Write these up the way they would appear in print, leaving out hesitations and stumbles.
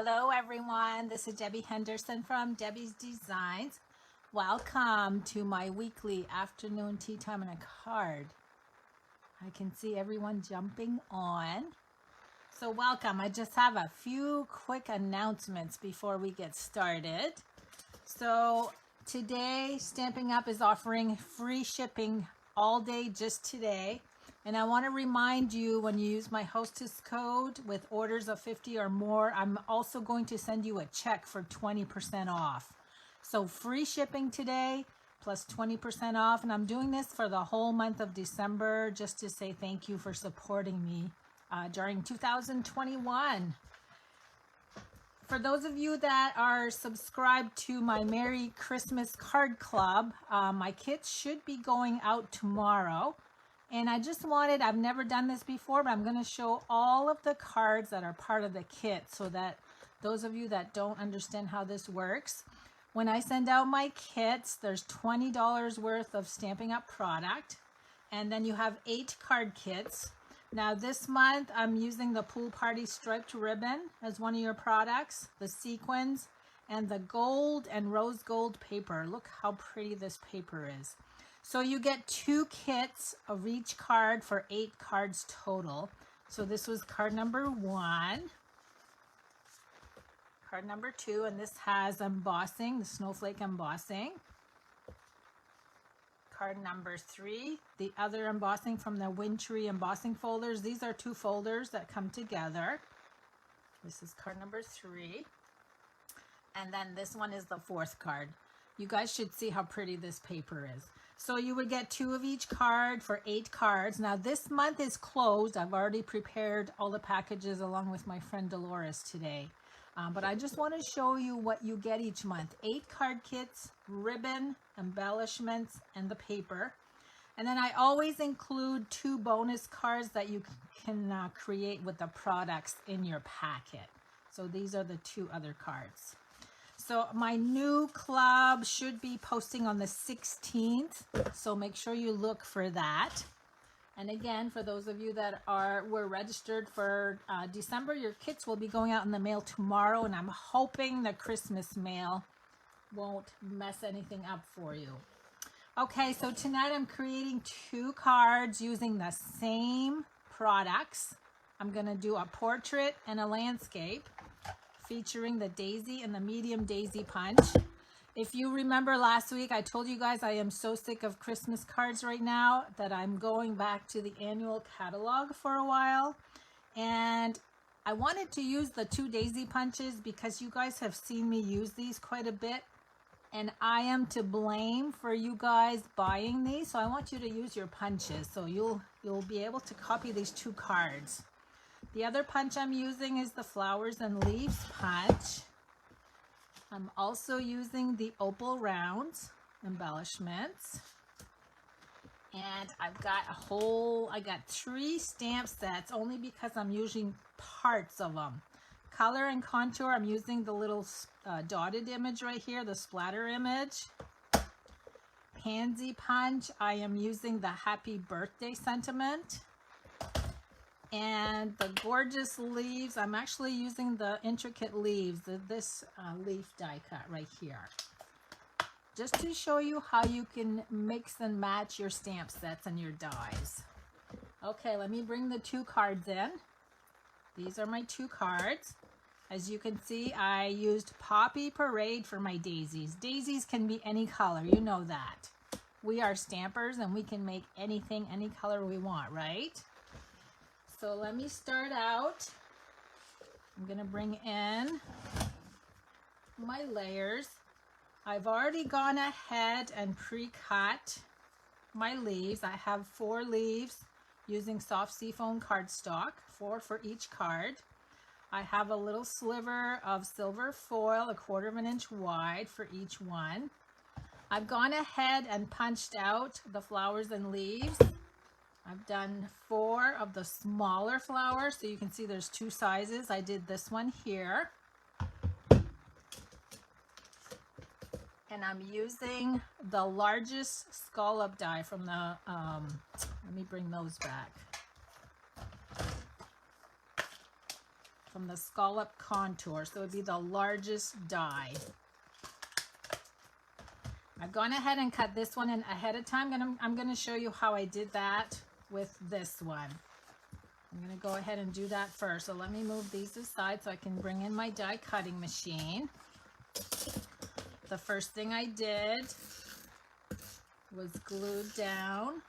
Hello everyone, this is Debbie Henderson from Debbie's Designs. Welcome to my weekly afternoon tea time and a card. I can see everyone jumping on. So welcome. I just have a few quick announcements before we get started. So today Stampin' Up! Is offering free shipping all day just today. And I want to remind you, when you use my hostess code with orders of 50 or more, I'm also going to send you a check for 20% off. So free shipping today plus 20% off. And I'm doing this for the whole month of December just to say thank you for supporting me during 2021. For those of you that are subscribed to my Merry Christmas Card Club, my kits should be going out tomorrow. And I just wanted, I've never done this before, but I'm going to show all of the cards that are part of the kit so that those of you that don't understand how this works, when I send out my kits, there's $20 worth of Stampin' Up! Product. And then you have 8 card kits. Now this month, I'm using the Pool Party striped ribbon as one of your products, the sequins, and the gold and rose gold paper. Look how pretty this paper is. So you get 2 kits of each card for 8 cards total. So this was card number 1, card number 2, and this has embossing, the snowflake embossing. Card number 3, the other embossing from the Wintry embossing folders. These are 2 folders that come together. This is card number 3. And then this one is the 4th card. You guys should see how pretty this paper is. So you would get 2 of each card for 8 cards. Now this month is closed. I've already prepared all the packages along with my friend Dolores today. But I just want to show you what you get each month. 8 card kits, ribbon, embellishments, and the paper. And then I always include 2 bonus cards that you can create with the products in your packet. So these are the 2 other cards. So my new club should be posting on the 16th, so make sure you look for that. And again, for those of you that were registered for December, your kits will be going out in the mail tomorrow, and I'm hoping the Christmas mail won't mess anything up for you. Okay, so tonight I'm creating 2 cards using the same products. I'm going to do a portrait and a landscape, featuring the daisy and the medium daisy punch. If you remember last week, I told you guys I am so sick of Christmas cards right now that I'm going back to the annual catalog for a while. And I wanted to use the 2 daisy punches because you guys have seen me use these quite a bit. And I am to blame for you guys buying these. So I want you to use your punches. So you'll be able to copy these 2 cards. The other punch I'm using is the Flowers and Leaves punch. I'm also using the Opal Rounds embellishments. And I got 3 stamp sets only because I'm using parts of them. Color and contour, I'm using the little dotted image right here, the splatter image. Pansy punch, I am using the Happy Birthday sentiment. And the gorgeous leaves, I'm actually using the intricate leaves, this leaf die cut right here. Just to show you how you can mix and match your stamp sets and your dies. Okay, let me bring the 2 cards in. These are my 2 cards. As you can see, I used Poppy Parade for my daisies. Daisies can be any color, you know that. We are stampers and we can make anything, any color we want, right? So let me start out. I'm going to bring in my layers. I've already gone ahead and pre-cut my leaves. I have 4 leaves using soft seafoam cardstock, 4 for each card. I have a little sliver of silver foil, 1/4 inch wide for each one. I've gone ahead and punched out the flowers and leaves. I've done 4 of the smaller flowers, so you can see there's 2 sizes. I did this one here. And I'm using the largest scallop die from the, let me bring those back. from the scallop contour. So it would be the largest die. I've gone ahead and cut this one in ahead of time. I'm going to show you how I did that with this one. I'm going to go ahead and do that first. So let me move these aside so I can bring in my die cutting machine. The first thing I did was glued down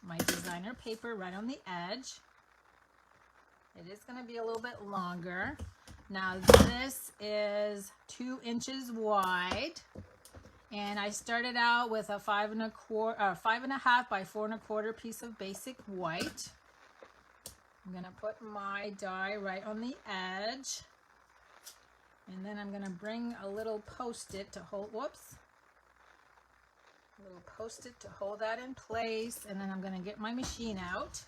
my designer paper right on the edge. It is going to be a little bit longer. Now this is 2 inches wide. And I started out with a 5.5 by 4.25 piece of basic white. I'm gonna put my die right on the edge. And then I'm gonna bring a little post-it to hold, whoops. A little post-it to hold that in place. And then I'm gonna get my machine out.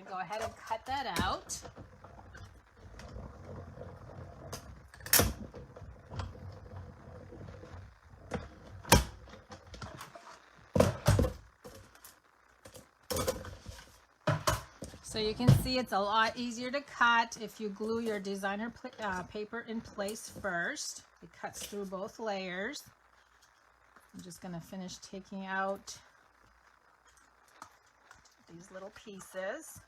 Go ahead and cut that out. So you can see it's a lot easier to cut if you glue your designer paper in place first. It cuts through both layers. I'm just going to finish taking out these little pieces.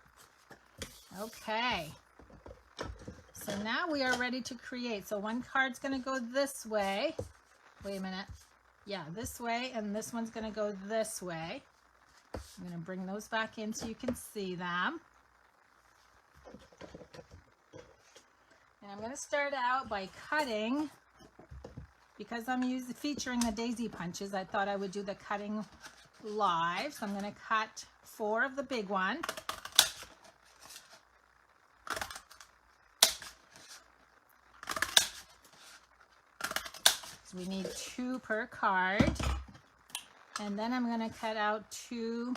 Okay, so now we are ready to create. So one card's going to go this way. Wait a minute. Yeah, this way, and this one's going to go this way. I'm going to bring those back in so you can see them. And I'm going to start out by cutting. Because I'm featuring the daisy punches, I thought I would do the cutting live. So I'm going to cut 4 of the big one. We need 2 per card, and then I'm going to cut out 2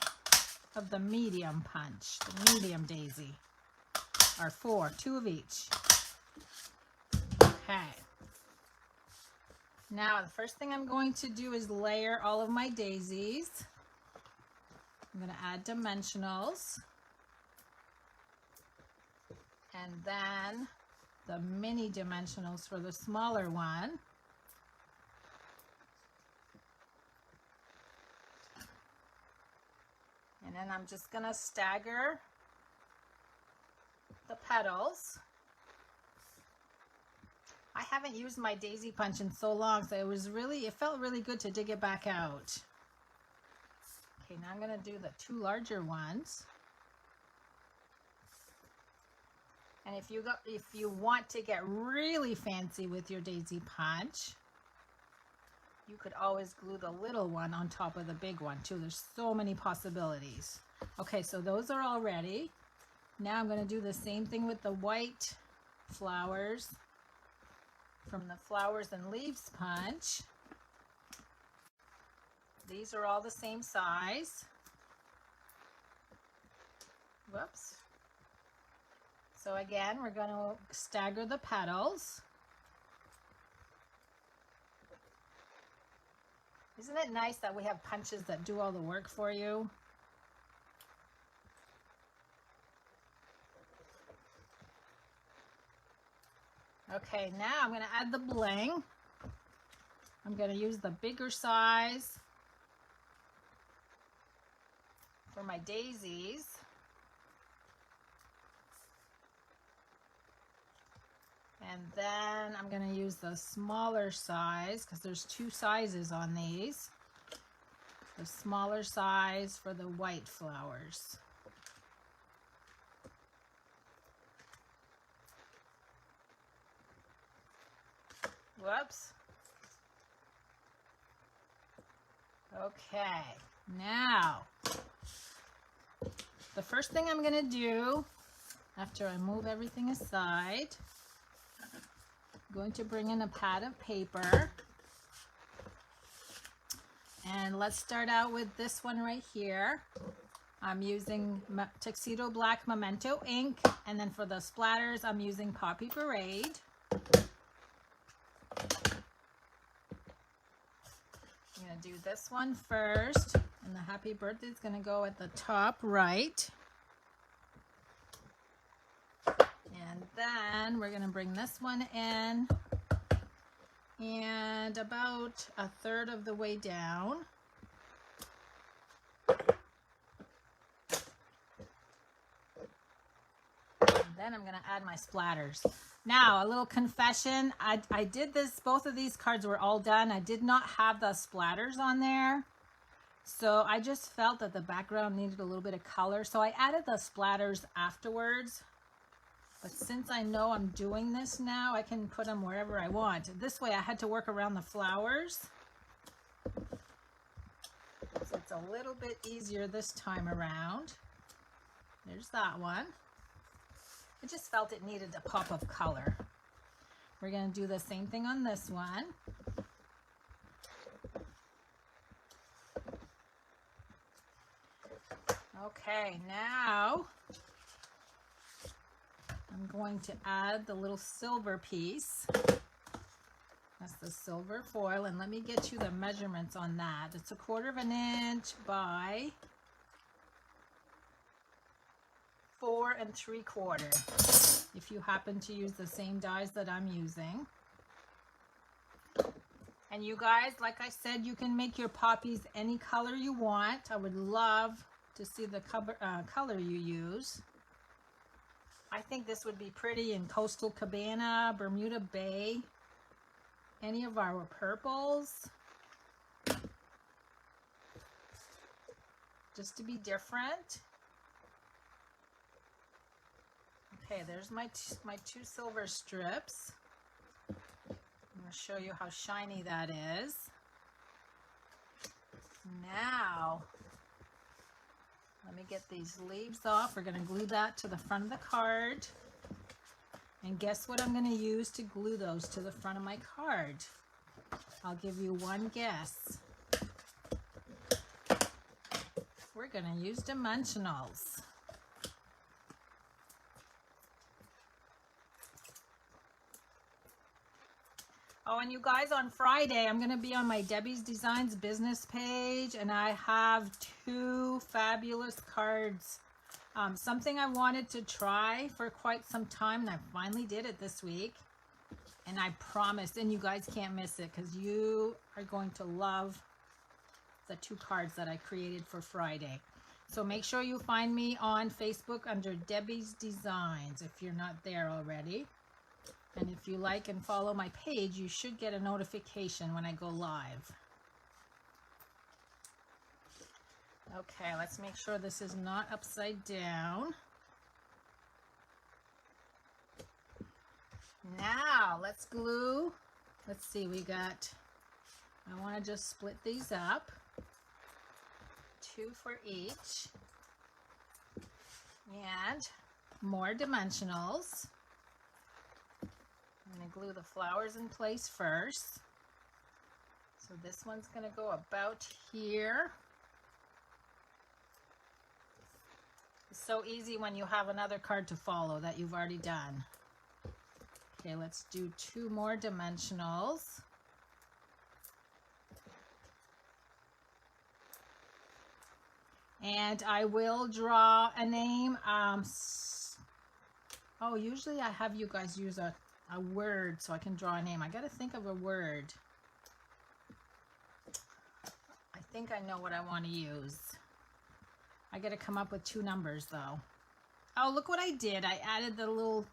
of the medium punch, the medium daisy, or 4, 2 of each. Okay. Now the first thing I'm going to do is layer all of my daisies. I'm going to add dimensionals, and then the mini dimensionals for the smaller one. And then I'm just going to stagger the petals. I haven't used my daisy punch in so long, so it felt really good to dig it back out. Okay, now I'm going to do the 2 larger ones. And if you want to get really fancy with your daisy punch, you could always glue the little one on top of the big one too. There's so many possibilities. Okay, so those are all ready. Now I'm going to do the same thing with the white flowers from the Flowers and Leaves punch. These are all the same size. Whoops. So again, we're going to stagger the petals. Isn't it nice that we have punches that do all the work for you? Okay, now I'm going to add the bling. I'm going to use the bigger size for my daisies. And then I'm going to use the smaller size because there's 2 sizes on these. The smaller size for the white flowers. Whoops. Okay, now the first thing I'm going to do after I move everything aside, I'm going to bring in a pad of paper, and let's start out with this one right here. I'm using Tuxedo Black Memento ink, and then for the splatters I'm using Poppy Parade. I'm going to do this one first, And the happy birthday is going to go at the top right. And then we're going to bring this one in and about a third of the way down. And then I'm going to add my splatters. Now, a little confession. I did this, both of these cards were all done. I did not have the splatters on there. So I just felt that the background needed a little bit of color. So I added the splatters afterwards. But since I know I'm doing this now, I can put them wherever I want. This way I had to work around the flowers. So it's a little bit easier this time around. There's that one. I just felt it needed a pop of color. We're going to do the same thing on this one. Okay, now I'm going to add the little silver piece. That's the silver foil, and let me get you the measurements on that. It's 1/4 inch by 4 3/4. If you happen to use the same dies that I'm using. And you guys, like I said, you can make your poppies any color you want. I would love to see the color you use. I think this would be pretty in Coastal Cabana, Bermuda Bay, any of our purples. Just to be different. Okay, there's my two silver strips. I'm going to show you how shiny that is. Now, let me get these leaves off. We're going to glue that to the front of the card. And guess what I'm going to use to glue those to the front of my card? I'll give you one guess. We're going to use dimensionals. Oh, and you guys, on Friday, I'm going to be on my Debbie's Designs business page, and I have 2 fabulous cards. Something I wanted to try for quite some time, and I finally did it this week. And I promised, and you guys can't miss it, because you are going to love the 2 cards that I created for Friday. So make sure you find me on Facebook under Debbie's Designs if you're not there already. And if you like and follow my page, you should get a notification when I go live. Okay, let's make sure this is not upside down. Now, let's glue. Let's see, I want to just split these up. 2 for each. And more dimensionals. I'm going to glue the flowers in place first. So this one's going to go about here. It's so easy when you have another card to follow that you've already done. Okay, let's do 2 more dimensionals. And I will draw a name. Oh, usually I have you guys use a word so I can draw a name. I gotta think of a word. I think I know what I want to use. I gotta come up with 2 numbers though. Oh, look what I did. I added the little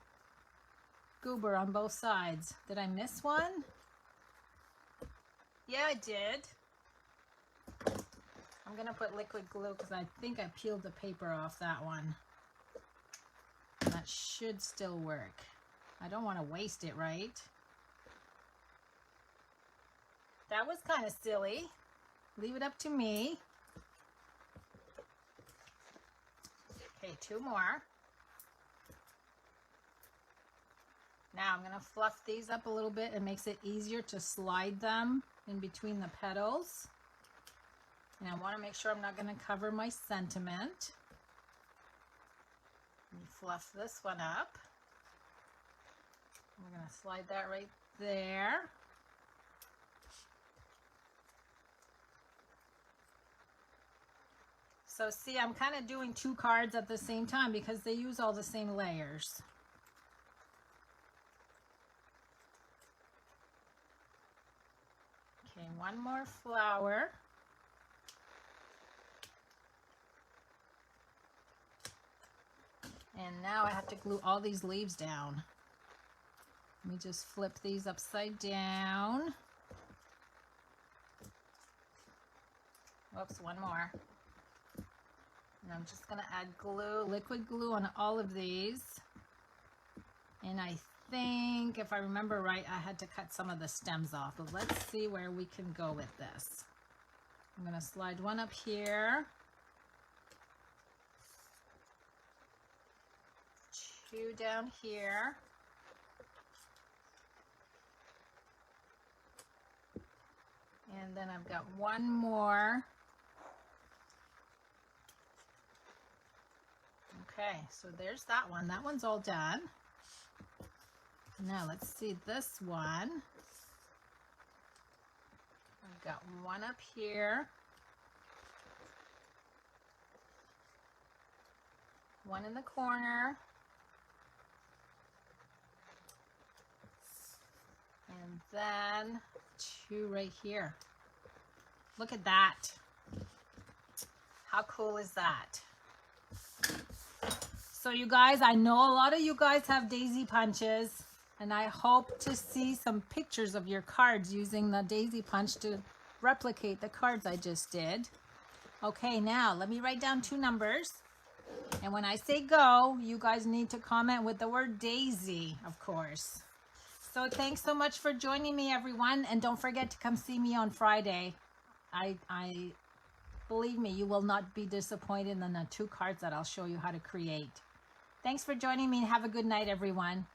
goober on both sides. Did I miss one? Yeah, I did. I'm gonna put liquid glue because I think I peeled the paper off that one. That should still work. I don't want to waste it, right? That was kind of silly. Leave it up to me. Okay, 2 more. Now I'm going to fluff these up a little bit. It makes it easier to slide them in between the petals. And I want to make sure I'm not going to cover my sentiment. Let me fluff this one up. We're going to slide that right there. So see, I'm kind of doing 2 cards at the same time because they use all the same layers. Okay, one more flower. And now I have to glue all these leaves down. Let me just flip these upside down. Whoops, one more. And I'm just gonna add glue, liquid glue on all of these. And I think, if I remember right, I had to cut some of the stems off, but let's see where we can go with this. I'm gonna slide one up here. 2 down here. And then I've got one more. Okay, so there's that one. That one's all done. Now let's see this one. I've got one up here. One in the corner. And then 2 right here. Look at that. How cool is that? So you guys, I know a lot of you guys have daisy punches, and I hope to see some pictures of your cards using the daisy punch to replicate the cards I just did. Okay, now let me write down 2 numbers. And when I say go, you guys need to comment with the word daisy, of course. So thanks so much for joining me, everyone. And don't forget to come see me on Friday. I believe me, you will not be disappointed in the 2 cards that I'll show you how to create. Thanks for joining me. Have a good night, everyone.